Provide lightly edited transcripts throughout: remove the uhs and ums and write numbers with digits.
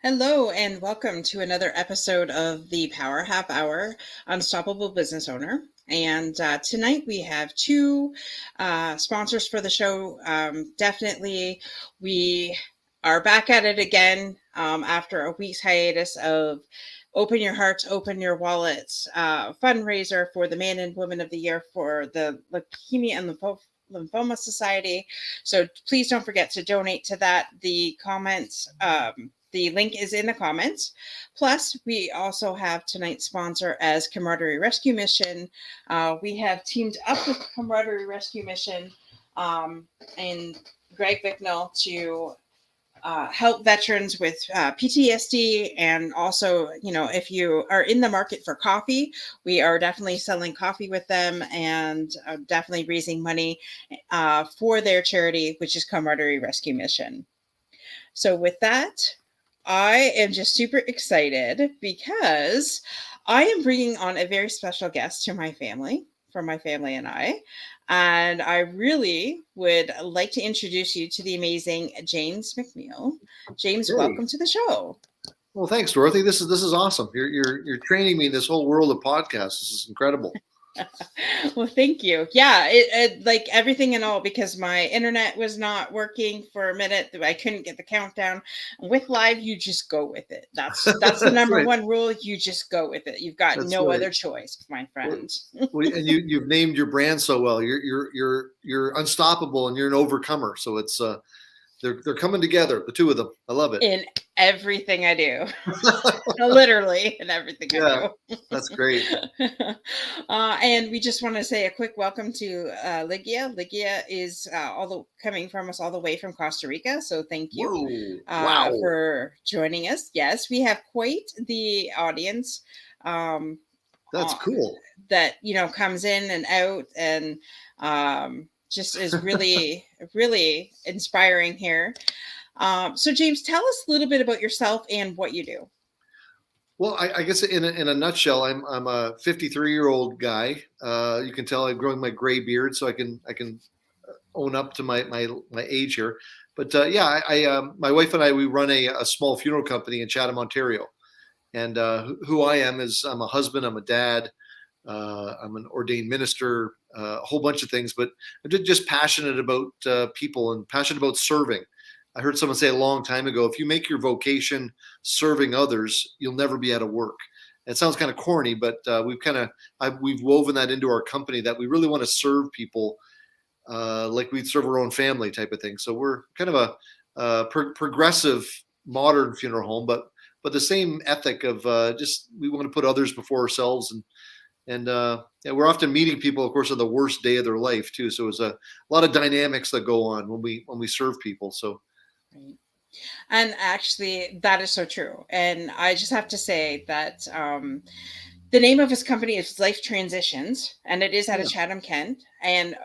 Hello, and welcome to another episode of the Power Half Hour Unstoppable Business Owner. And tonight we have two sponsors for the show. Definitely, we are back at it again after a week's hiatus of Open Your Hearts, Open Your Wallets fundraiser for the Man and Woman of the Year for the Leukemia and Lymphoma Society. So please don't forget to donate to that. The link is in the comments. Plus, we also have tonight's sponsor as Camaraderie Rescue Mission. We have teamed up with Camaraderie Rescue Mission and Greg Bicknell to help veterans with PTSD. And also, if you are in the market for coffee, we are definitely selling coffee with them and definitely raising money for their charity, which is Camaraderie Rescue Mission. So with that, I am just super excited because I am bringing on a very special guest to my family, from my family and I. And I really would like to introduce you to the amazing James McNeil. James, Hey, welcome to the show. well, thanks, Dorothy. This is awesome. You're training me in this whole world of podcasts. This is incredible. Well, thank you. Yeah, it like everything and all, because my internet was not working for a minute. I couldn't get the countdown. With live, you just go with it. That's the That's number right. one rule. You just go with it. You've got That's no right. other choice, my Well, friend. and you've named your brand so well. You're unstoppable, and you're an overcomer. So it's they're coming together, the two of them. I love it. In everything I do. Literally in everything I Yeah, do. that's great. And we just want to say a quick welcome to Ligia. Ligia is coming from us all the way from Costa Rica. So thank you Whoa! Wow. for joining us. Yes, we have quite the audience um, That's uh, cool. that comes in and out, and just is really, really inspiring here. So James, tell us a little bit about yourself and what you do. Well, I guess in a nutshell, I'm a 53-year-old guy. You can tell I'm growing my gray beard, so I can own up to my age here. But yeah, my wife and I we run a small funeral company in Chatham, Ontario. And who I am is I'm a husband, I'm a dad, I'm an ordained minister, a whole bunch of things. But I'm just passionate about people and passionate about serving. I heard someone say a long time ago, if you make your vocation serving others, you'll never be out of work. It sounds kind of corny, but we've woven that into our company that we really want to serve people like we'd serve our own family type of thing. So we're kind of a progressive modern funeral home, but the same ethic of just we want to put others before ourselves and yeah, we're often meeting people, of course, on the worst day of their life too. So it's a lot of dynamics that go on when we serve people. So Right. And actually, that is so true. And I just have to say that the name of his company is Life Transitions, and it is out of yeah, Chatham, Kent. And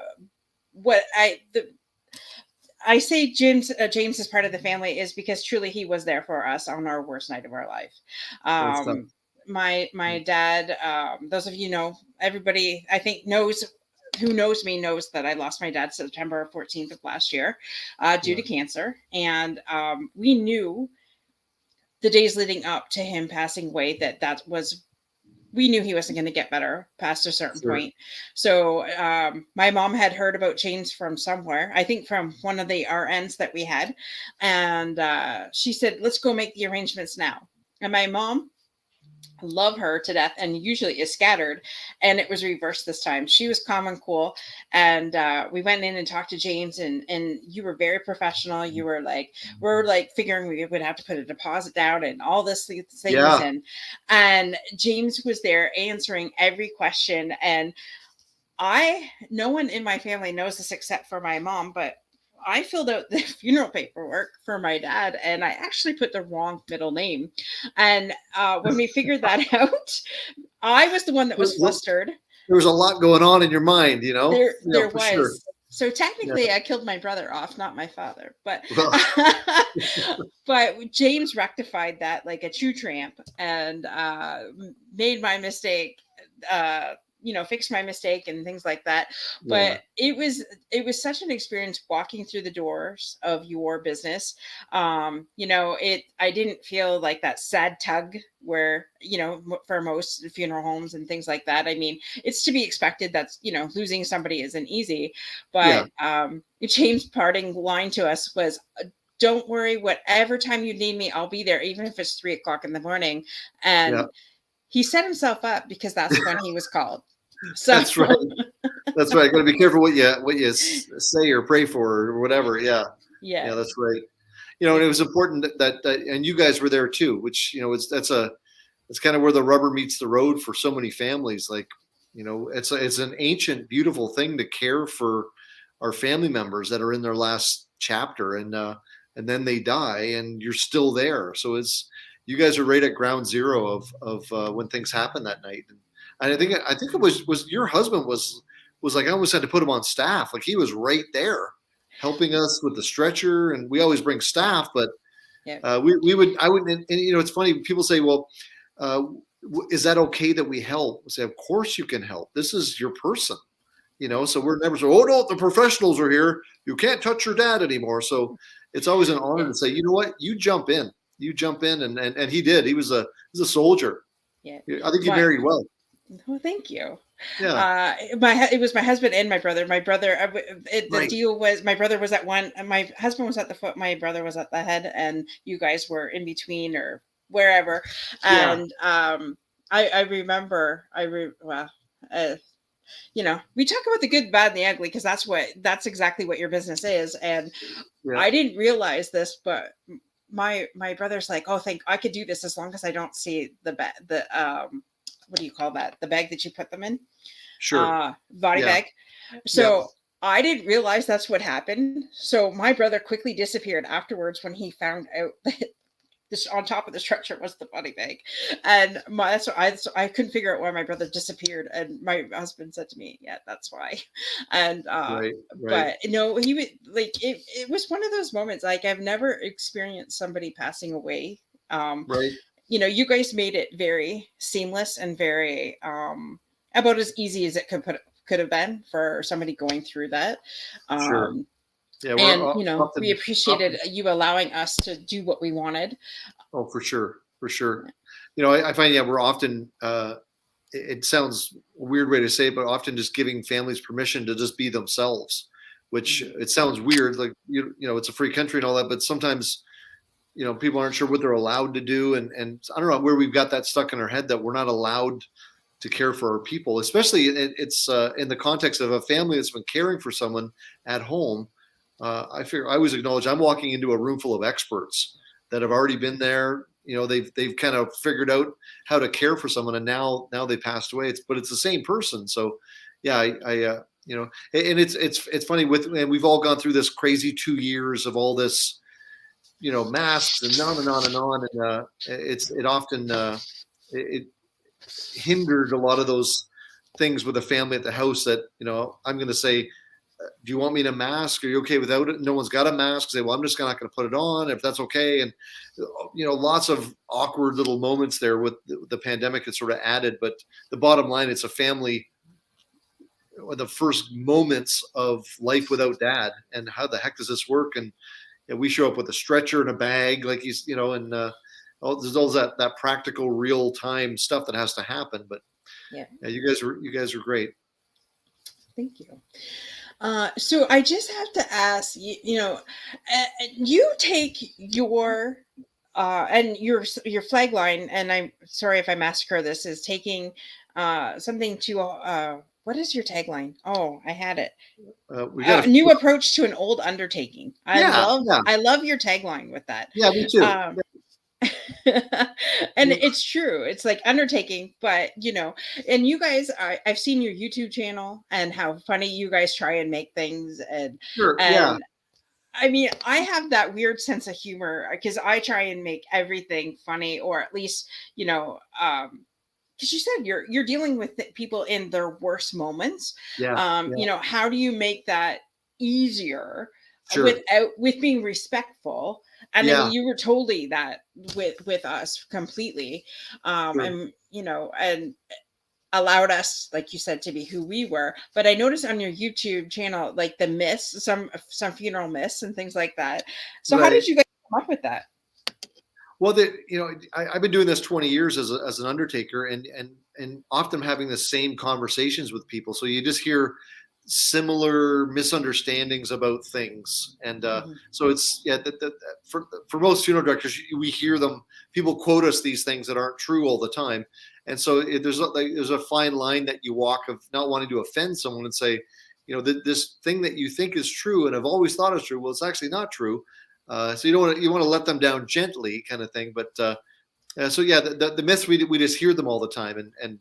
what I say James is part of the family is because truly he was there for us on our worst night of our life. that's tough. My dad, those of you know, everybody I think knows who knows me knows that I lost my dad September 14th of last year due Yeah, to cancer. And we knew the days leading up to him passing away that was we knew he wasn't going to get better past a certain sure. point. So my mom had heard about James from somewhere, I think from one of the RNs that we had. And she said, let's go make the arrangements now. And my mom, love her to death and usually is scattered, and it was reversed this time. She was calm and cool, and we went in and talked to James, and you were very professional. You were like, we're like figuring we would have to put a deposit down and all this things, Yeah, and James was there answering every question. And no one in my family knows this except for my mom, but I filled out the funeral paperwork for my dad and I actually put the wrong middle name. And when we figured that out, I was the one that there, was flustered. there was a lot going on in your mind, you know. Yeah, There for sure. was. So Yeah. technically I killed my brother off, not my father. But Well, but James rectified that like a true tramp and made my mistake uh fix my mistake and things like that. Yeah. But it was such an experience walking through the doors of your business. I didn't feel like that sad tug where, for most funeral homes and things like that. I mean, it's to be expected. That's, losing somebody isn't easy. Yeah. But James' parting line to us was, don't worry, whatever time you need me, I'll be there, even if it's 3 o'clock in the morning. Yeah. And he set himself up because that's when he was called. So That's right. That's right. Got to be careful what you say or pray for or whatever. Yeah. yeah, Yeah. That's right. And it was important that and you guys were there too, which it's kind of where the rubber meets the road for so many families. Like, it's an ancient, beautiful thing to care for our family members that are in their last chapter, and then they die, and you're still there. So you guys are right at ground zero of when things happen that night. And I think it was your husband was like, I almost had to put him on staff. Like, he was right there helping us with the stretcher, and we always bring staff, but yeah, I wouldn't, and it's funny, people say, well, is that okay that we help? I say, of course you can help. This is your person, so we're never so, oh no, the professionals are here, you can't touch your dad anymore. So it's always an honor yeah, to say, you know what, you jump in, and he did. He's a soldier. yeah. I think he My, married well. well, thank you. Yeah. It was my husband and my brother. My brother, the Right. deal was my brother was at one, and my husband was at the foot, my brother was at the head, and you guys were in between or wherever. Yeah. And I remember, well, we talk about the good, bad, and the ugly because that's exactly what your business is. And Yeah. I didn't realize this, but my brother's like, oh, I could do this as long as I don't see the what do you call that? The bag that you put them in? Sure. Body Yeah. bag. Yeah. So I didn't realize that's what happened. So my brother quickly disappeared afterwards when he found out that this on top of the structure was the body bag. And so I couldn't figure out why my brother disappeared. And my husband said to me, yeah, that's why. And Right. but no, he would like it was one of those moments. Like, I've never experienced somebody passing away. Right. You guys made it very seamless and very about as easy as it could have been for somebody going through that. Sure. Yeah. And we Often, appreciated you allowing us to do what we wanted. oh, for sure. For sure. I find, yeah, we're often, it sounds a weird way to say it, but often just giving families permission to just be themselves, which it sounds weird. Like, it's a free country and all that, but sometimes, people aren't sure what they're allowed to do. And I don't know where we've got that stuck in our head that we're not allowed to care for our people, especially it's in the context of a family that's been caring for someone at home. I figure I always acknowledge I'm walking into a room full of experts that have already been there. They've kind of figured out how to care for someone, and now they passed away. But it's the same person. So yeah, and it's funny and we've all gone through this crazy 2 years of all this, masks and on and on and on, and it often it hindered a lot of those things with a family at the house that, I'm going to say, do you want me to mask? Are you okay without it? No one's got a mask. Say, well, I'm just not going to put it on if that's okay. And, lots of awkward little moments there with the pandemic that sort of added. But the bottom line, it's a family, the first moments of life without dad, and how the heck does this work? And we show up with a stretcher and a bag, like he's, and there's all that practical, real time stuff that has to happen. But Yeah, you guys are great. thank you. So I just have to ask you take your and your flag line, and I'm sorry if I massacre this, is taking something to what is your tagline? Oh, I had it. We got A new approach to an old undertaking. yeah. I love your tagline with that. Yeah, me too. Um, and it's true. It's like undertaking, but and you guys, I've seen your YouTube channel and how funny you guys try and make things, Sure. Yeah. and I mean, I have that weird sense of humor because I try and make everything funny, or at least, because you said you're dealing with people in their worst moments. Yeah. How do you make that easier Sure. with being respectful? And I mean, you were totally that with us completely. Sure. And allowed us, like you said, to be who we were. But I noticed on your YouTube channel, like the myths, some funeral myths and things like that. So how Right. did you guys come up with that? Well, I've been doing this 20 years as an undertaker, and often having the same conversations with people. So you just hear similar misunderstandings about things, and Mhm. so it's for most funeral directors, we hear them. People quote us these things that aren't true all the time, and so there's a fine line that you walk of not wanting to offend someone and say, this thing that you think is true and have always thought is true. Well, it's actually not true. So you want to let them down gently, kind of thing. But so yeah, the myths we just hear them all the time, and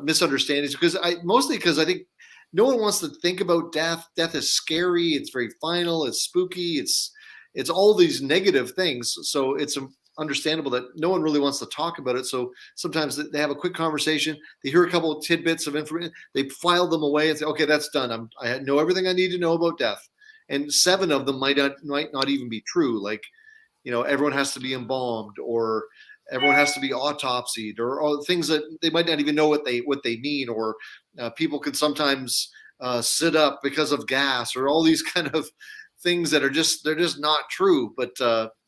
misunderstandings mostly because I think no one wants to think about death. Death is scary. It's very final. It's spooky. It's all these negative things. So it's understandable that no one really wants to talk about it. So sometimes they have a quick conversation. They hear a couple of tidbits of information. They file them away and say, "Okay, that's done. I know everything I need to know about death." And 7 of them might not even be true. Like, everyone has to be embalmed, or everyone has to be autopsied, or things that they might not even know what they mean, or people could sometimes sit up because of gas, or all these kind of things that they're just not true, but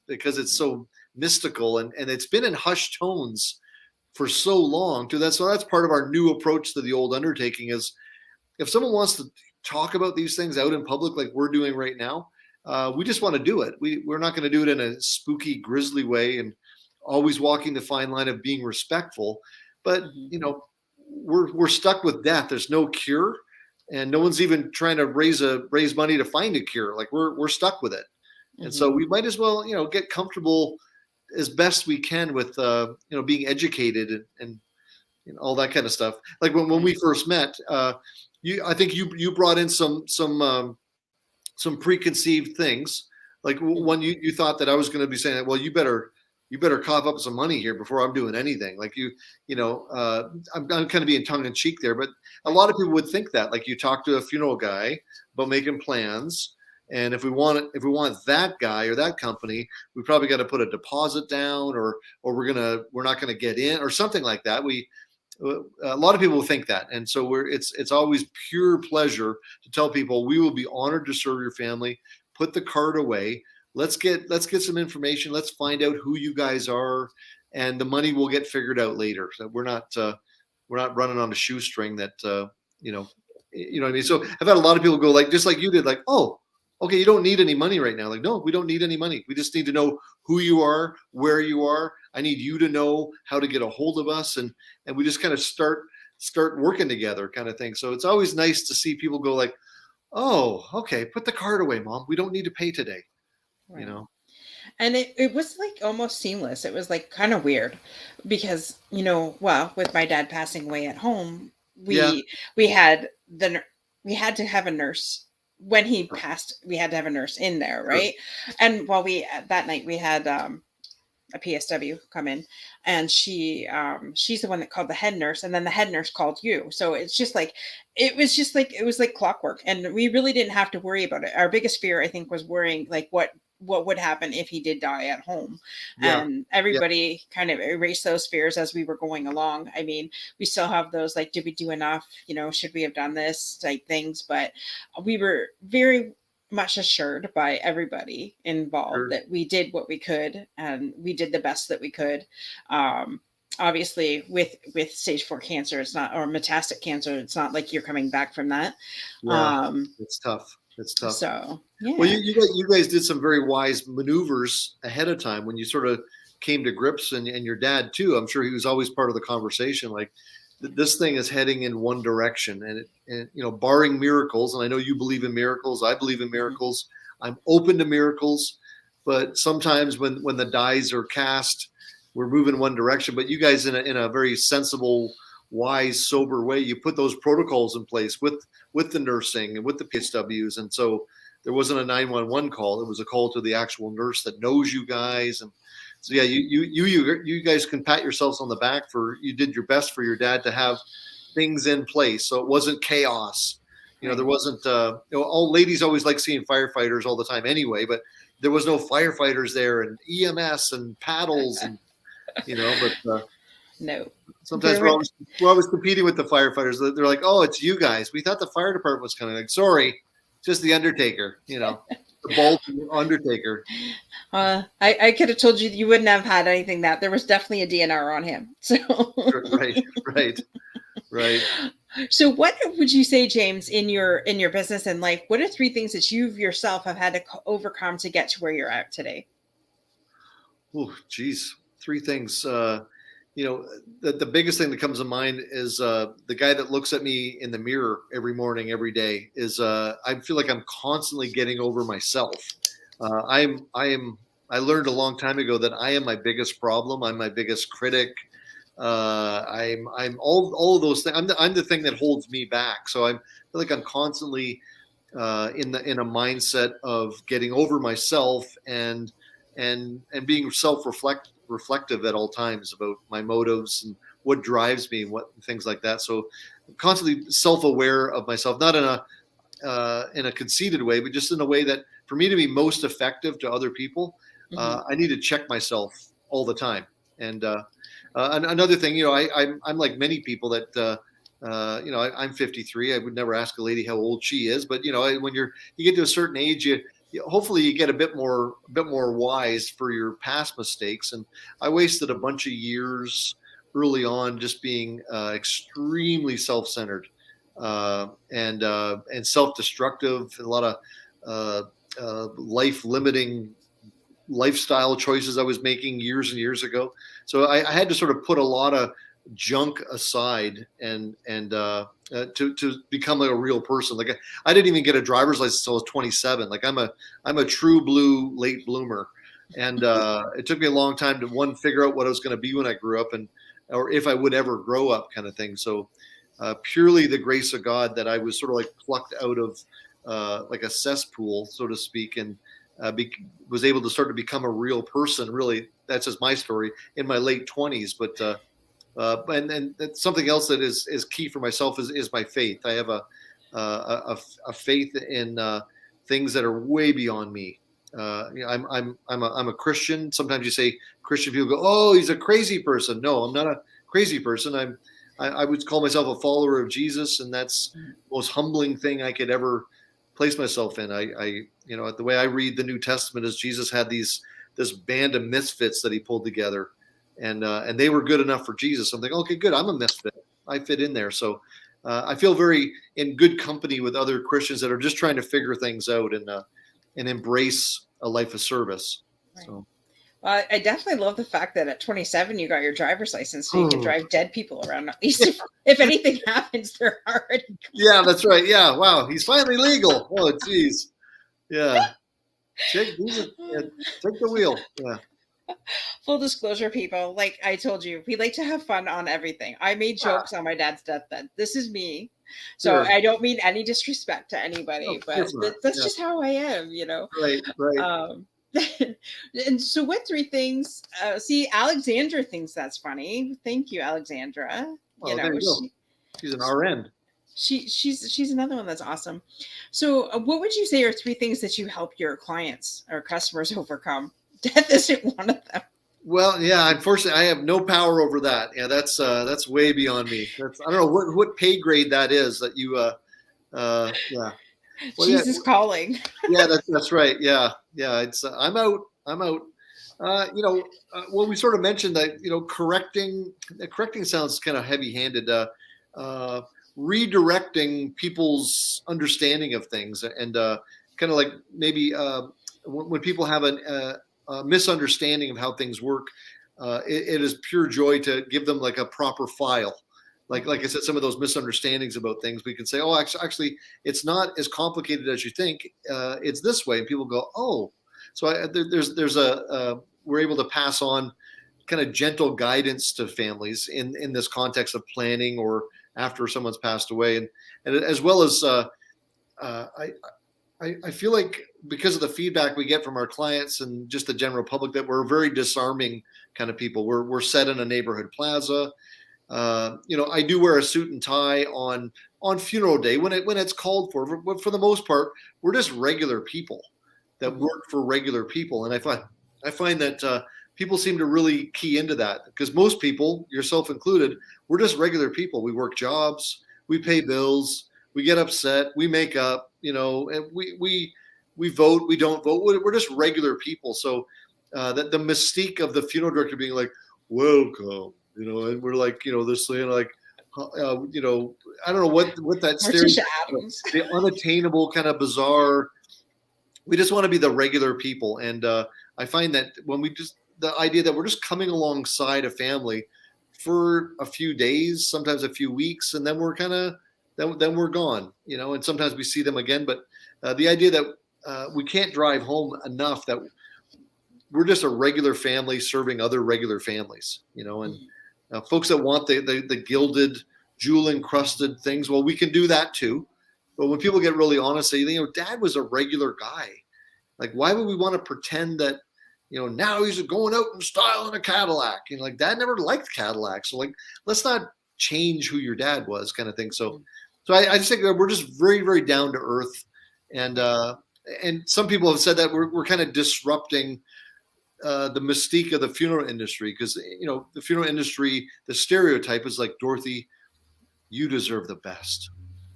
because it's so mystical, and it's been in hushed tones for so long too. That's part of our new approach to the old undertaking is, if someone wants to talk about these things out in public like we're doing right now, we just want to do it. We're not going to do it in a spooky, grisly way, and always walking the fine line of being respectful. But Mhm. we're stuck with death. There's no cure, and no one's even trying to raise money to find a cure. Like, we're stuck with it, and so Mhm. we might as well get comfortable as best we can with being educated, and all that kind of stuff. Like when Right. we first met, I think you brought in some preconceived things. Like Mhm. one, you thought that I was going to be saying, well, you better cough up some money here before I'm doing anything. Like I'm kind of being tongue in cheek there, but a Right. lot of people would think that. Like, you talk to a funeral guy about making plans, and if we want that guy or that company, we probably got to put a deposit down, or we're not gonna get in, or something like that. A lot of people think that, and so it's always pure pleasure to tell people, we will be honored to serve your family. Put the card away. Let's get some information. Let's find out who you guys are, and the money will get figured out later. So we're not running on a shoestring that you know you know what I mean. So I've had a lot of people go, like, just like you did, like, oh, okay, you don't need any money right now. Like, no, we don't need any money. We just need to know who you are, where you are. I need you to know how to get a hold of us, and we just kind of start working together, kind of thing. So it's always nice to see people go, like, oh, okay, put the card away, mom, we don't need to pay today, you Right. know. And it was like almost seamless. It was like kind of weird because, well, with my dad passing away at home, Yeah. we had we had to have a nurse when he passed. We had to have a nurse in there, Sure. right? And while that night we had a PSW come in, and she's the one that called the head nurse, and then the head nurse called you. So it's just like it was like clockwork, and we really didn't have to worry about it. Our biggest fear, I think, was worrying like what would happen if he did die at home. Yeah. And Yeah. everybody kind of erased those fears as we were going along. I mean, we still have those, like, did we do enough, should we have done this type things, but we were very much assured by everybody involved Sure. that we did what we could, and we did the best that we could. um, Obviously, with stage 4 cancer, it's not, or metastatic cancer, it's not like you're coming back from that. Yeah. um, It's tough. It's tough. so Well, yeah. you guys did some very wise maneuvers ahead of time when you sort of came to grips, and your dad too. I'm sure he was always part of the conversation. Like, this thing is heading in one direction, and barring miracles. And I know you believe in miracles. I believe in Mhm. miracles. I'm open to miracles, but sometimes when the dies are cast, we're moving one direction. But you guys, in a very sensible, wise, sober way, you put those protocols in place with the nursing and with the PSWs, and so there wasn't a 911 call. It was a call to the actual nurse that knows you guys. And so yeah, you guys can pat yourselves on the back for, you did your best for your dad to have things in place, so it wasn't chaos. There Right. wasn't all ladies always like seeing firefighters all the time anyway, but there was no firefighters there, and EMS and paddles, and but No. Sometimes we're always competing with the firefighters. They're like, "Oh, it's you guys. We thought the fire department was coming." Like, sorry, just the undertaker. The bald undertaker. I could have told you you wouldn't have had anything that there was definitely a DNR on him. So Right. So what would you say, James, in your business and life, what are 3 things that you yourself have had to overcome to get to where you're at today? Oh, geez. 3 things. The biggest thing that comes to mind is the guy that looks at me in the mirror every morning, every day. Is I feel like I'm constantly getting over myself. I learned a long time ago that I am my biggest problem. I'm my biggest critic. I'm all of those things. I'm the thing that holds me back. So I feel like I'm constantly in a mindset of getting over myself and being reflective at all times about my motives and what drives me, what things like that. So I'm constantly self-aware of myself, not in a conceited way, but just in a way that for me to be most effective to other people, I need to check myself all the time. And another thing, I'm like many people that, I'm 53. I would never ask a lady how old she is, but when you get to a certain age, hopefully you get a bit more wise for your past mistakes. And I wasted a bunch of years early on just being extremely self-centered and self-destructive, a lot of life-limiting lifestyle choices I was making years and years ago. So I had to sort of put a lot of junk aside and to become a real person. Like I didn't even get a driver's license until I was 27. Like I'm a true blue late bloomer, and it took me a long time to figure out what I was going to be when I grew up, or if I would ever grow up, kind of thing. So purely the grace of God that I was sort of like plucked out of like a cesspool, so to speak, and was able to start to become a real person. Really, that's just my story in my late 20s. But and something else that is key for myself is my faith. I have a faith in things that are way beyond me. I'm a Christian. Sometimes you say Christian people go, "Oh, he's a crazy person." No, I'm not a crazy person. I would call myself a follower of Jesus, and that's the most humbling thing I could ever place myself in. The way I read the New Testament is Jesus had this band of misfits that he pulled together, and they were good enough for Jesus. I'm thinking, okay, good. I'm a misfit. I fit in there. So I feel very in good company with other Christians that are just trying to figure things out and embrace a life of service. Right. So. Well, I definitely love the fact that at 27 you got your driver's license, so you can drive dead people around. At least if anything happens, they're already gone. Yeah, that's right. Yeah, wow, he's finally legal. Oh, geez. Yeah, take the wheel. Yeah. Full disclosure, people, like I told you, we like to have fun on everything. I made jokes on my dad's deathbed. This is me. So Sure. I don't mean any disrespect to anybody, Of but course not. that's Yeah. just how I am, Right. And so what 3 things, see, Alexandra thinks that's funny. Thank you, Alexandra. Well, there you go. She's an RN. She's another one that's awesome. So what would you say are 3 things that you help your clients or customers overcome? Death isn't one of them. Well, yeah, unfortunately, I have no power over that. Yeah, that's way beyond me. I don't know what pay grade that is that you. Yeah. Well, Jesus calling. Yeah, that's right. Yeah. It's I'm out. Well, we sort of mentioned that correcting sounds kind of heavy-handed. Redirecting people's understanding of things and kind of like maybe when people have a misunderstanding of how things work, it is pure joy to give them like a proper file. Like I said, some of those misunderstandings about things, we can say, oh, actually, it's not as complicated as you think. It's this way, and people go, oh. So we're able to pass on kind of gentle guidance to families in this context of planning or after someone's passed away, and as well as I feel like because of the feedback we get from our clients and just the general public that we're very disarming kind of people. We're set in a neighborhood plaza. I do wear a suit and tie on funeral day when it's called for. But for the most part, we're just regular people that work for regular people, and I find that people seem to really key into that, because most people, yourself included, we're just regular people. We work jobs, we pay bills, we get upset, we make up, and we vote, we don't vote. We're just regular people. So that the mystique of the funeral director being like, welcome, and we're like, this saying like, I don't know what that Morticia stereotype, Adams. the unattainable kind of bizarre. We just want to be the regular people, and I find that when the idea that we're just coming alongside a family for a few days, sometimes a few weeks, and then we're kind of then we're gone, and sometimes we see them again. But the idea that we can't drive home enough that we're just a regular family serving other regular families, and folks that want the gilded, jewel encrusted things, well, we can do that too. But when people get really honest, say, Dad was a regular guy. Like, why would we want to pretend that, now he's going out in style in a Cadillac? Like, Dad never liked Cadillacs. So, like, let's not change who your dad was, kind of thing. So I just think that we're just very, very down to earth. And some people have said that we're kind of disrupting the mystique of the funeral industry, because, the funeral industry, the stereotype is like, Dorothy, you deserve the best.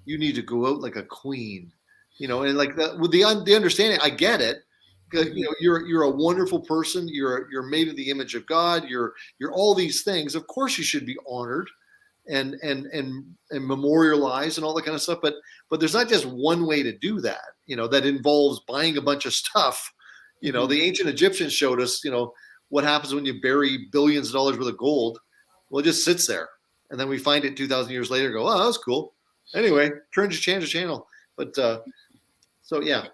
You need to go out like a queen, and like that with the understanding. I get it. You're a wonderful person. You're made in the image of God. You're all these things. Of course, you should be honored and memorialized and all that kind of stuff. But there's not just one way to do that. That involves buying a bunch of stuff. The ancient Egyptians showed us, what happens when you bury billions of dollars worth of gold. Well, it just sits there, and then we find it 2,000 years later. And go, oh, that was cool. Anyway, change the channel. But so yeah.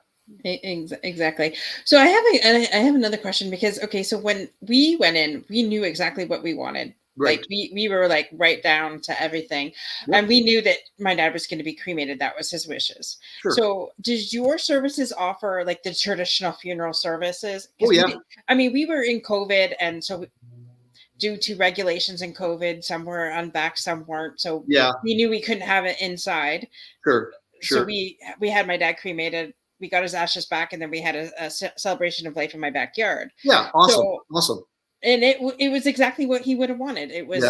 Exactly. So I have another question, because so when we went in, we knew exactly what we wanted. Right. Like we were like right down to everything. Yep. And we knew that my dad was going to be cremated. That was his wishes. Sure. So did your services offer like the traditional funeral services? Oh yeah. We were in COVID, and so due to regulations in COVID, some were on back, some weren't. So yeah, we knew we couldn't have it inside. Sure. So we had my dad cremated. We got his ashes back, and then we had a celebration of life in my backyard. Yeah, awesome, awesome. And it was exactly what he would have wanted. It was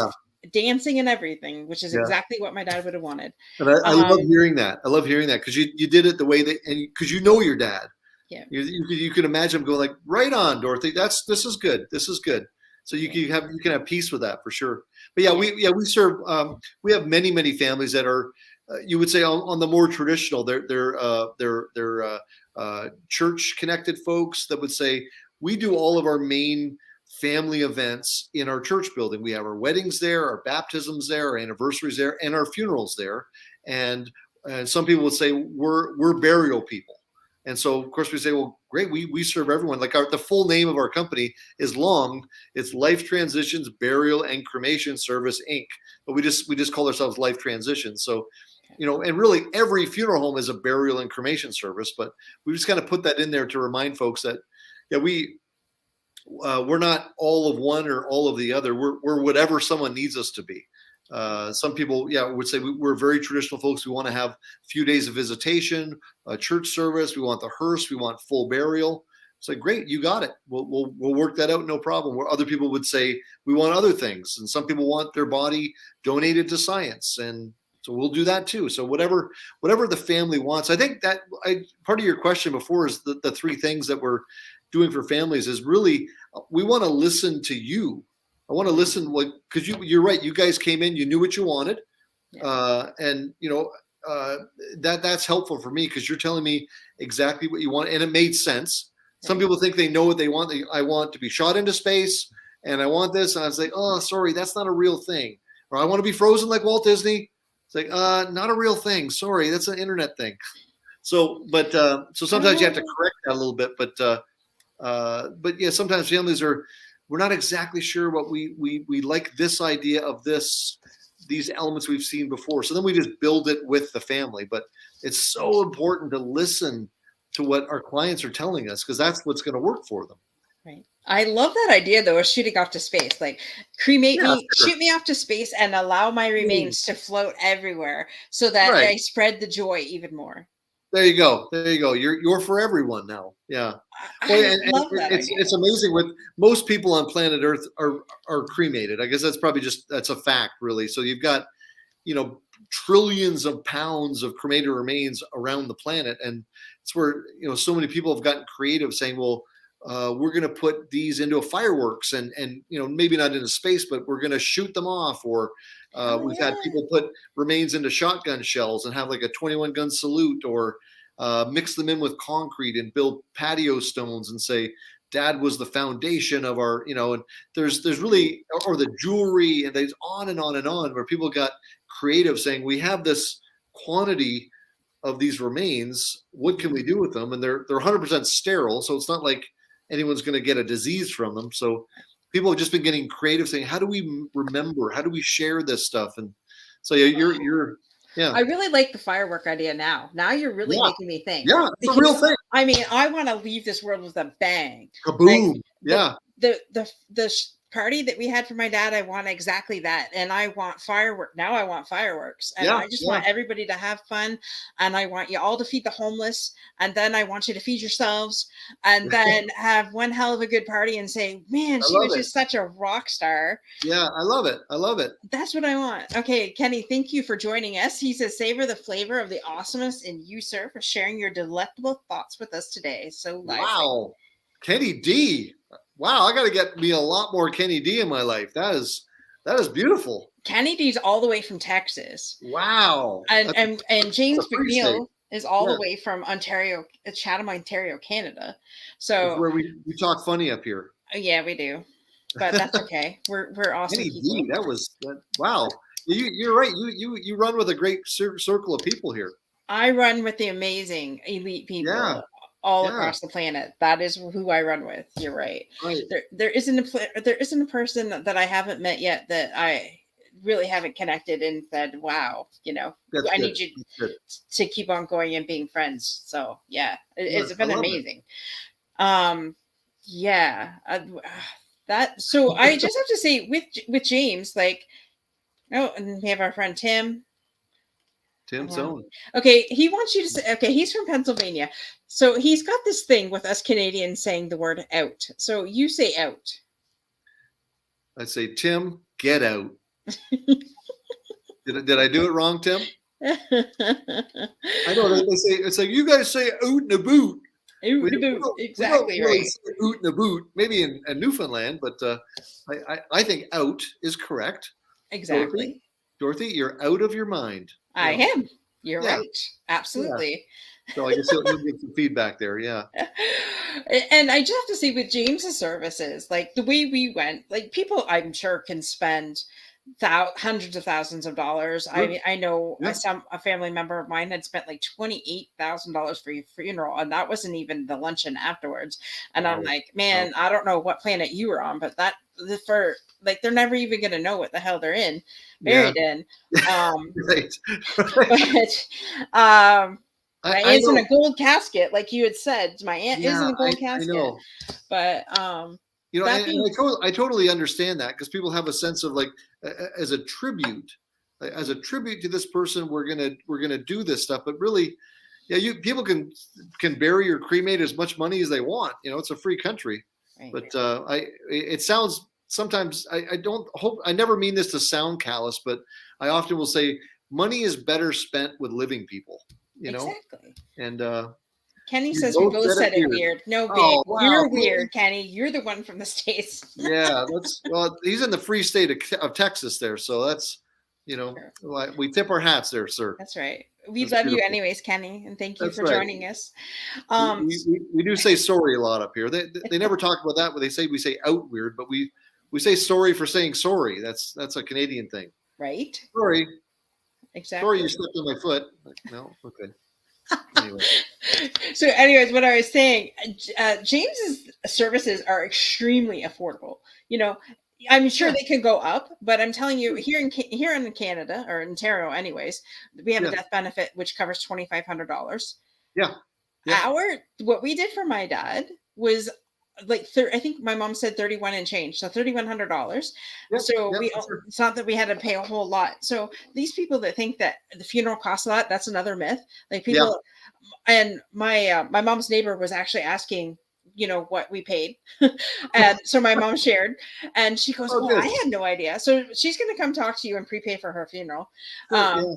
dancing and everything, which is exactly what my dad would have wanted. And I love hearing that. I love hearing that, because you did it the way that, and because your dad. Yeah. You can imagine him going like, right on, Dorothy. This is good. This is good. So you can have peace with that for sure. But we serve. We have many families that are. You would say on the more traditional, they're church connected folks that would say, we do all of our main family events in our church building. We have our weddings there, our baptisms there, our anniversaries there, and our funerals there. And some people would say we're burial people. And so, of course, we say, well, great, we serve everyone. Like the full name of our company is long. It's Life Transitions, Burial, and Cremation Service, Inc. But we just call ourselves Life Transitions. So, and really every funeral home is a burial and cremation service. But we just kind of put that in there to remind folks that, we're not all of one or all of the other. We're whatever someone needs us to be. Some people, would say we're very traditional folks. We want to have a few days of visitation, a church service. We want the hearse. We want full burial. It's like, great, you got it. We'll work that out, no problem. Where other people would say we want other things, and some people want their body donated to science, and so we'll do that too. So whatever the family wants. I think that part of your question before is the three things that we're doing for families is really, we want to listen to you. I want to listen, because you're right. You guys came in, you knew what you wanted, and that's helpful for me, because you're telling me exactly what you want, and it made sense. Some people think they know what they want. I want to be shot into space, and I want this, and I was like, oh, sorry, that's not a real thing. Or I want to be frozen like Walt Disney. It's like, not a real thing. Sorry, that's an internet thing. So sometimes you have to correct that a little bit, but yeah, sometimes families we're not exactly sure what we like, this idea of these elements we've seen before. So then we just build it with the family. But it's so important to listen to what our clients are telling us, because that's what's going to work for them. Right. I love that idea though, of shooting off to space. Like, cremate me, shoot me off to space, and allow my remains to float everywhere, so that I spread the joy even more. There you go. There you go. You're for everyone now. Yeah. Well, I and love that it's idea. amazing with most people on planet Earth are cremated. I guess that's probably that's a fact, really. So you've got trillions of pounds of cremated remains around the planet, and it's where so many people have gotten creative, saying, well, we're going to put these into a fireworks, and maybe not into space, but we're going to shoot them off, or Hell we've had yeah. people put remains into shotgun shells and have like a 21 gun salute, or mix them in with concrete and build patio stones and say dad was the foundation of our, and there's really, or the jewelry, and there's on and on and on, where people got creative, saying we have this quantity of these remains, what can we do with them? And they're 100% sterile, so it's not like anyone's going to get a disease from them. So people have just been getting creative, saying, how do we remember, how do we share this stuff? And so yeah, you're yeah. I really like the firework idea now. Now you're really Yeah, making me think, yeah, it's a real because thing. I mean, I want to leave this world with a bang. Like Kaboom. the Yeah, party that we had for my dad, I want exactly that, and I want firework. Now I want fireworks, and yeah, I just yeah. want everybody to have fun, and I want you all to feed the homeless, and then I want you to feed yourselves, and then have one hell of a good party and say, "Man, I she love was it. just such a rock star." Yeah, I love it. I love it. That's what I want. Okay, Kenny, thank you for joining us. He says, savor the flavor of the awesomeness in you, sir, for sharing your delectable thoughts with us today. So lively. Wow, Kenny D. Wow, I got to get me a lot more Kenny D in my life. That is beautiful. Kenny D's all the way from Texas. Wow, And that's a James free state. McNeil is all Yeah, the way from Ontario, Chatham, Ontario, Canada. that's So where we talk funny up here. yeah, we do. But that's okay. We're awesome Kenny D. people. Wow. You're right. You run with a great circle of people here. I run with the amazing elite Yeah, people all yeah, across the planet. That is who I run with. You're right. right. There isn't a person that I haven't met yet that I really haven't connected and said, "Wow, That's I good. need you That's good. to keep on going and being friends." So yeah, Yeah, it's I been love it. amazing. Yeah, that. So I just have to say with James, like, oh, and we have our friend Tim. Tim Uh, Zone. Okay, he wants you to say, okay, he's from Pennsylvania. So he's got this thing with us Canadians saying the word out. So you say out. I say, Tim, get out. Did I do it wrong, Tim? I know they say it's like you guys say oot and a boot. We don't Exactly really right. say oot and a boot. Maybe in Newfoundland, but I think out is correct. Dorothy, Exactly. Dorothy, you're out of your mind. I am. You're Yeah, right. yeah. Absolutely. So I guess you'll get some feedback there. Yeah, And I just have to say with James's services, like the way we went, like people I'm sure can spend hundreds of thousands of dollars. I sure. mean, I know Yeah, a family member of mine had spent like $28,000 for your funeral, and that wasn't even the luncheon afterwards. And I'm wow, like, wow. man, I don't know what planet you were on, but for like they're never even gonna know what the hell they're Yeah, buried in. Um, right. but my I aunt's in know. a gold casket, like you had said. My aunt is Yeah, in a gold I casket. know. But that And being I totally understand that, because people have a sense of like, as a tribute, to this person, we're gonna do this stuff. But really, yeah, you people can bury or cremate as much money as they want. It's a free country. right, But it sounds sometimes, I don't hope, I never mean this to sound callous, but I often will say money is better spent with living people. exactly. And Kenny you says we both both said it said it weird. weird. No, big. Oh wow, You're weird, Kenny. You're the one from the States. yeah, well, he's in the free state of Texas there, so that's, Sure. we tip our hats there, sir. That's right. We That's love you beautiful. anyways, Kenny, and thank you That's for right. joining us. We, Um, we, we we do say sorry a lot up here. They never talk about that, but they say we say out weird, but we say sorry for saying sorry. That's a Canadian thing. right? Sorry, sorry, you Exactly. stepped on my foot. Like, no, okay. Anyway, So, anyways, what I was saying, James's services are extremely affordable. You know, I'm sure yeah, they could go up, but I'm telling you, here in Canada or Ontario, anyways, we have a yeah, death benefit which covers $2,500. yeah, yeah. What we did for my dad was like I think my mom said 31 and change, so $3,100. Yep, So yep, for sure. it's not that we had to pay a whole lot. So these people that think that the funeral costs a lot, that's another myth. Like Yeah. people, and my mom's neighbor was actually asking, what we paid, and so my mom shared, and she goes, Oh, "Well, I good. had no idea." So she's going to come talk to you and prepay for her funeral. Sure. Yeah. Um,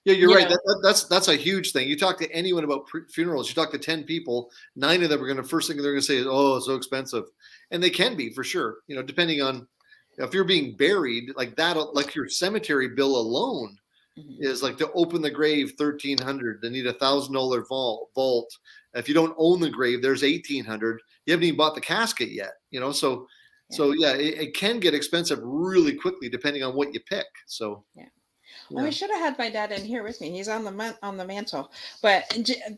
Yeah, you're you right. know, That's a huge thing. You talk to anyone about funerals, you talk to 10 people, 9 of them are going to, first thing they're going to say is, "Oh, it's so expensive." And they can be, for sure. Depending on if you're being buried like that, like your cemetery bill alone mhm, is like to open the grave 1,300. They need $1,000 vault. If you don't own the grave, there's 1,800. You haven't even bought the casket yet. So yeah, yeah, it can get expensive really quickly depending on what you pick. So yeah. Oh, I yeah, should have had my dad in here with me. He's on the on the mantle, but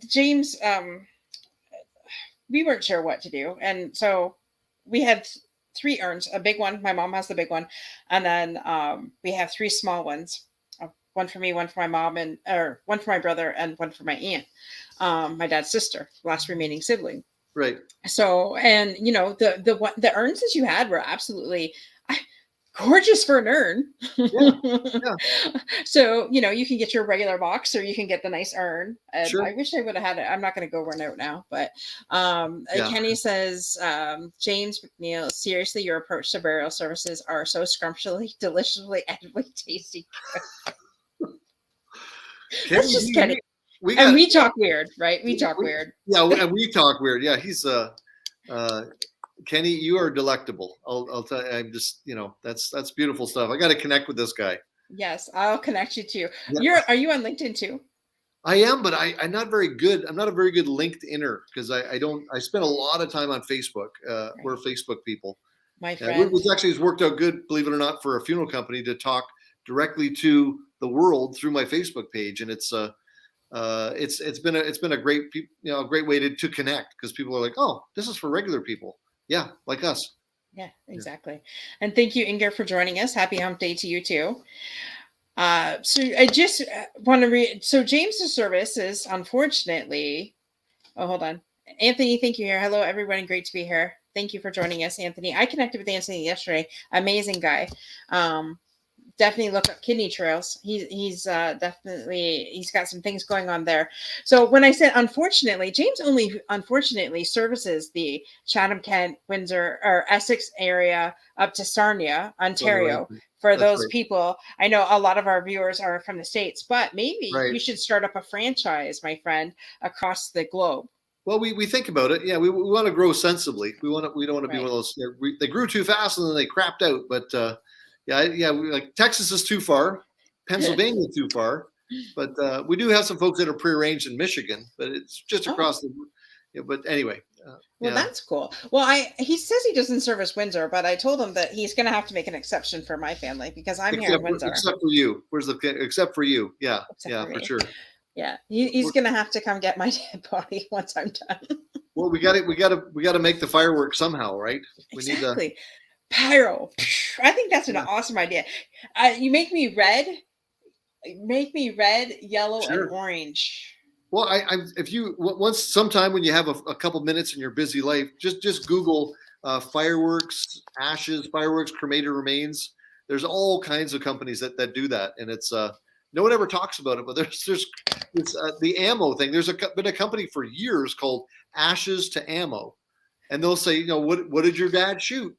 James, we weren't sure what to do, and so we had three urns. A big one, my mom has the big one, and then we have three small ones. One for me, one for my mom, and or one for my brother, and one for my aunt, my dad's sister, last remaining sibling. right. So, and the urns that you had were absolutely gorgeous for an urn. Yeah, yeah, So, you can get your regular box or you can get the nice urn. And sure. I wish I would have had it. I'm not going to go run out now, but Yeah. Kenny says, James McNeil, seriously, your approach to burial services are so scrumptiously, deliciously, edibly tasty. Kenny, That's just Kenny. we And got, we talk weird, right? We talk we, weird. yeah, and we talk weird. Yeah, he's, uh, Kenny, you are delectable. I'll tell you, I'm just, that's beautiful stuff. I got to connect with this guy. Yes, I'll connect you to. Yeah. Are you on LinkedIn too? I am, but I'm not very good. I'm not a very good LinkedIner because I don't, I spend a lot of time on Facebook. We're Right. Facebook people. My Which friend. actually has worked out good, believe it or not, for a funeral company to talk directly to the world through my Facebook page. And it's been a great, a great way to connect because people are like, "Oh, this is for regular people." Yeah, like us. Yeah, Yeah. exactly. And thank you, Inger, for joining us. Happy hump day to you too. So I just want to read. So James's service is unfortunately. Oh, hold on, Anthony. Thank you here. Hello, everyone. Great to be here. Thank you for joining us, Anthony. I connected with Anthony yesterday. Amazing guy. Definitely look up kidney trails. He's definitely he's got some things going on there. So when I said unfortunately, James only unfortunately services the Chatham, Kent, Windsor, or Essex area up to Sarnia, Oh, right. Ontario. For That's those right. people, I know a lot of our viewers are from the States, but maybe Right. you should start up a franchise, my friend, across the globe. Well, we think about it. Yeah, we want to grow sensibly. We don't want to be one Right. of those. They grew too fast and then they crapped out. But yeah, like Texas is too far, Pennsylvania is too far. But we do have some folks that are prearranged in Michigan, but it's just Oh, across the. Yeah, but anyway, well, yeah. that's cool. Well, he says he doesn't service Windsor, but I told him that he's going to have to make an exception for my family because I'm here in Windsor, Except for you. Where's the except for you? Yeah, except yeah, for for me. sure. Yeah, he's going to have to come get my dead body once I'm done. Well, we got to make the fireworks somehow, right? We need to. Exactly. Pyro. I think that's an Yeah, awesome idea. You make me red, yellow, and sure. orange. Well, if you once sometime when you have a couple minutes in your busy life, just Google fireworks, ashes, fireworks, cremated remains. There's all kinds of companies that do that, and it's no one ever talks about it. But there's it's the ammo thing. There's been a company for years called Ashes to Ammo, and they'll say, what did your dad shoot?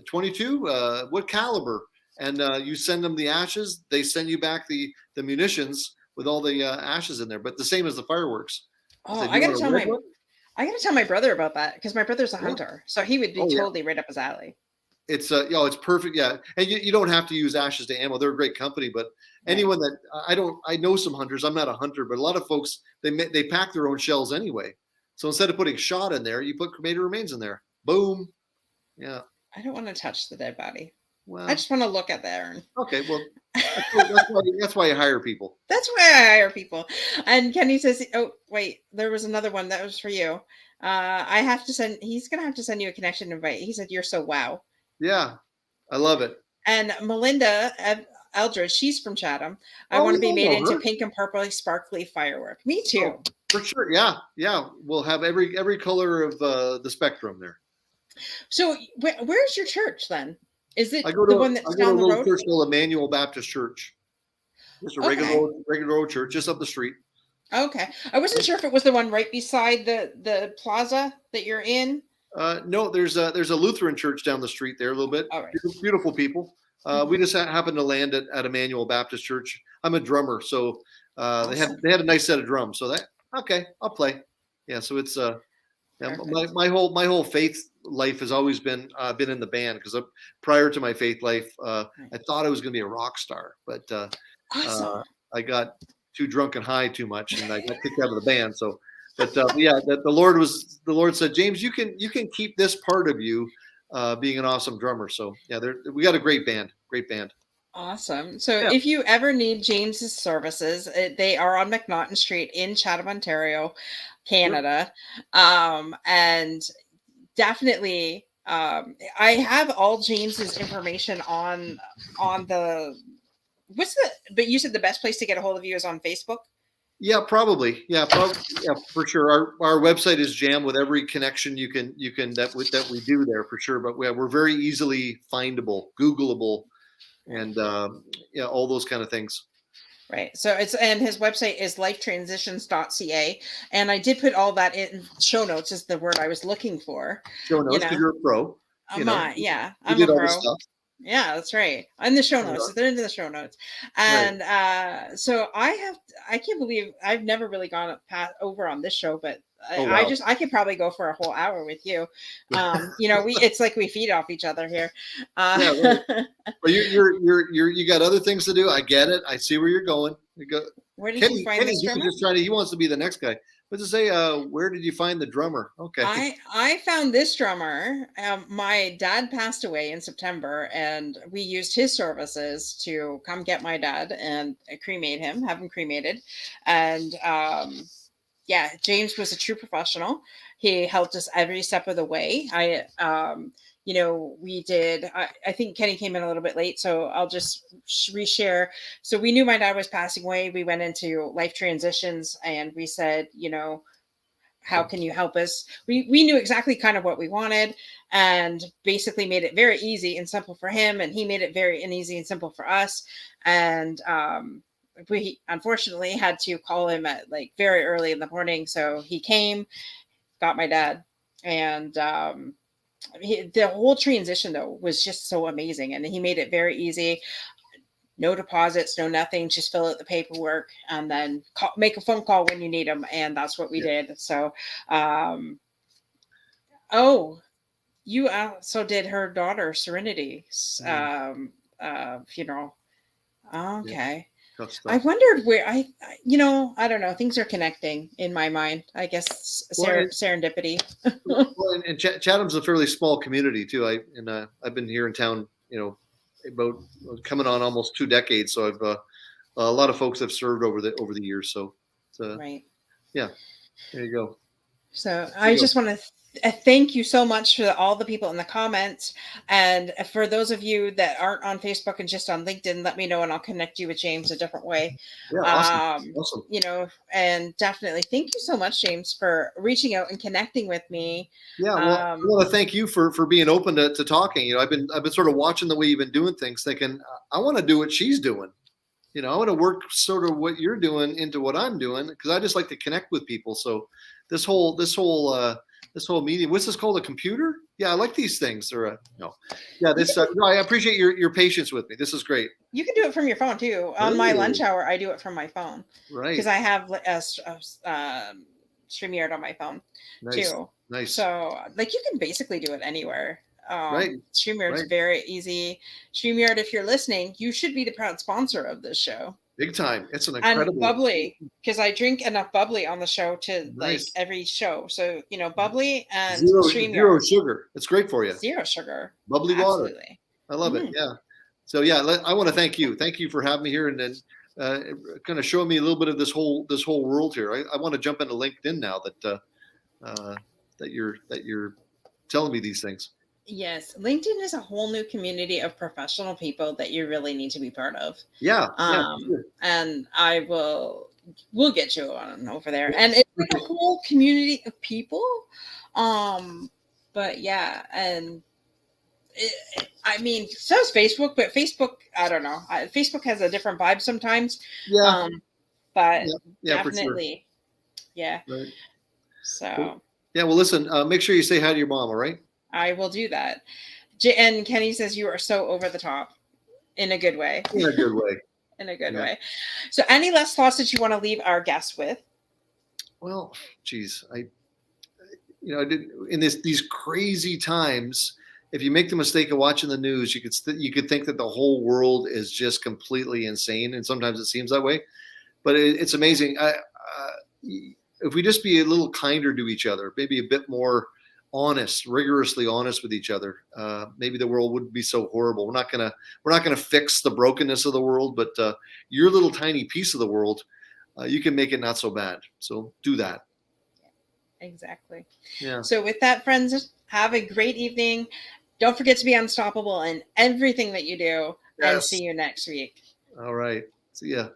22. What caliber? And you send them the ashes. They send you back the munitions with all the ashes in there, but the same as the fireworks. I Oh, said, "You want a red one?" I got to tell my brother about that because my brother's a Yeah. hunter, so he would be Oh yeah. totally right up his alley. It's perfect. Yeah, and you don't have to use Ashes to Ammo. They're a great company, but Right. anyone that I know some hunters. I'm not a hunter, but a lot of folks they pack their own shells anyway. So instead of putting shot in there, you put cremated remains in there. Boom. Yeah. I don't want to touch the dead body. I Well, just want to look at the urn. okay. Well, that's why you hire people. That's why I hire people. And Kenny says, "Oh, wait, there was another one that was for you. I have to send. He's gonna have to send you a connection invite." He said, "You're so wow." Yeah, I love it. And Melinda Eldridge, she's from Chatham. I Oh want to yeah, be I made know into her. pink and purpley sparkly firework. Me Oh, too. for sure. Yeah, yeah. We'll have every color of the spectrum there. So where's your church then? Is it I go the to one I that's go to down a the little road? church called Emmanuel Baptist Church. Just a Okay. regular old church just up the street. Okay. I wasn't sure if it was the one right beside the plaza that you're in. No, there's a Lutheran church down the street there a little bit. All right. Beautiful people. We Mhm. just happened to land at Emmanuel Baptist Church. I'm a drummer, so Awesome. they had a nice set of drums. So that okay, I'll play. Yeah, so it's yeah, Perfect. my whole faith life has always been in the band because prior to my faith life, Right. I thought I was going to be a rock star, but Awesome. I got too drunk and high too much, and I got kicked out of the band. So, but yeah, that the Lord said, James, you can keep this part of you, being an awesome drummer. So yeah, we got a great band. Awesome. So Yeah, if you ever need James's services, they are on McNaughton Street in Chatham, Ontario, yep. Canada. And definitely I have all James's information on the what's the but you said the best place to get a hold of you is on Facebook? Yeah, probably. Yeah, probably. Yeah, for sure. Our website is jammed with every connection you can that we do there for sure. But we're very easily findable, Googleable, Right. and yeah, all those kind of things. Right. So it's and his website is lifetransitions.ca. And I did put all that in show notes is the word I was looking for. Show You notes because know, you're a pro. You know, yeah, you I'm a did all the pro. stuff. Yeah, that's right. In the show Right notes. on. They're into the show notes. Right. And so I can't believe I've never really gone over on this show, but Oh wow. I could probably go for a whole hour with you. It's like we feed off each other here. Yeah. Right. Well, you got other things to do. I get it. I see where you're going. You go, Where did you find Kenny. this He was drummer? just trying to. He wants to be the next guy. But to say, where did you find the drummer? Okay. I found this drummer. My dad passed away in September, and we used his services to come get my dad and cremate him, have him cremated. And yeah, James was a true professional. He helped us every step of the way. We did. I think Kenny came in a little bit late, so I'll just reshare. So we knew my dad was passing away. We went into life transitions, and we said, how can you help us? We knew exactly kind of what we wanted, and basically made it very easy and simple for him, and he made it very easy and simple for us. And we unfortunately had to call him at like very early in the morning, so he came, got my dad, and the whole transition though was just so amazing, and he made it very easy. No deposits, no nothing, just fill out the paperwork and then make a phone call when you need them. And that's what we Yeah. did. So, oh, you also did her daughter Serenity's Mm, funeral. yeah. Okay. Tough I stuff. wondered where I don't know. Things are connecting in my mind. I guess Well, serendipity. well, and Chatham's a fairly small community too. I've been here in town, about coming on almost 2 decades. So I've a lot of folks have served over the years. So it's, Right. yeah, there you go. So There I you go. just want to thank you so much for all the people in the comments. And for those of you that aren't on Facebook and just on LinkedIn, let me know and I'll connect you with James a different way. Yeah, awesome, awesome. And definitely thank you so much, James, for reaching out and connecting with me. Yeah, well, I Um, want to thank you for being open to talking. I've been sort of watching the way you've been doing things, thinking I want to do what she's doing. I want to work sort of what you're doing into what I'm doing because I just like to connect with people. So this whole meeting, what's this called? A computer? Yeah, I like these things. Or no, yeah, you this. can No, I appreciate your patience with me. This is great. you can do it from your phone too. On my lunch Oh, hour, I do it from my phone because right. I have StreamYard on my phone Nice, too. nice. So like you can basically do it anywhere. Right, StreamYard's right. very easy. StreamYard, if you're listening, you should be the proud sponsor of this show. Big time. It's an And incredible. bubbly, because I drink enough bubbly on the show to like Nice. every show. So bubbly and Zero StreamYard, sugar. It's great for you. zero sugar. Bubbly water. Absolutely. I love it. Mhm. Yeah. So yeah, I want to thank you. Thank you for having me here and then kind of showing me a little bit of this whole world here. I want to jump into LinkedIn now that you're telling me these things. Yes, LinkedIn is a whole new community of professional people that you really need to be part of. Yeah. Yeah. For sure. And we'll get you on over there. And it's like a whole community of people. Um, But yeah, and I mean, so is Facebook, but Facebook, I don't know. Facebook has a different vibe sometimes. Yeah, Um, but yeah, yeah, for sure. definitely, yeah. Right. Well, So yeah. Well, listen. Make sure you say hi to your mom. All right. I will do that. And Kenny says you are so over the top in a good way. In a good way. In a good Yeah. way. So, any last thoughts that you want to leave our guests with? Well, geez, I did in these crazy times. If you make the mistake of watching the news, you could think that the whole world is just completely insane, and sometimes it seems that way. But it's amazing. If we just be a little kinder to each other, maybe a bit more honest, rigorously honest with each other, maybe the world wouldn't be so horrible. We're not gonna fix the brokenness of the world, but your little tiny piece of the world, you can make it not so bad. So do that. Exactly. Yeah. So, with that, friends, have a great evening. Don't forget to be unstoppable in everything that you do, and Yes. see you next week. All right. See ya.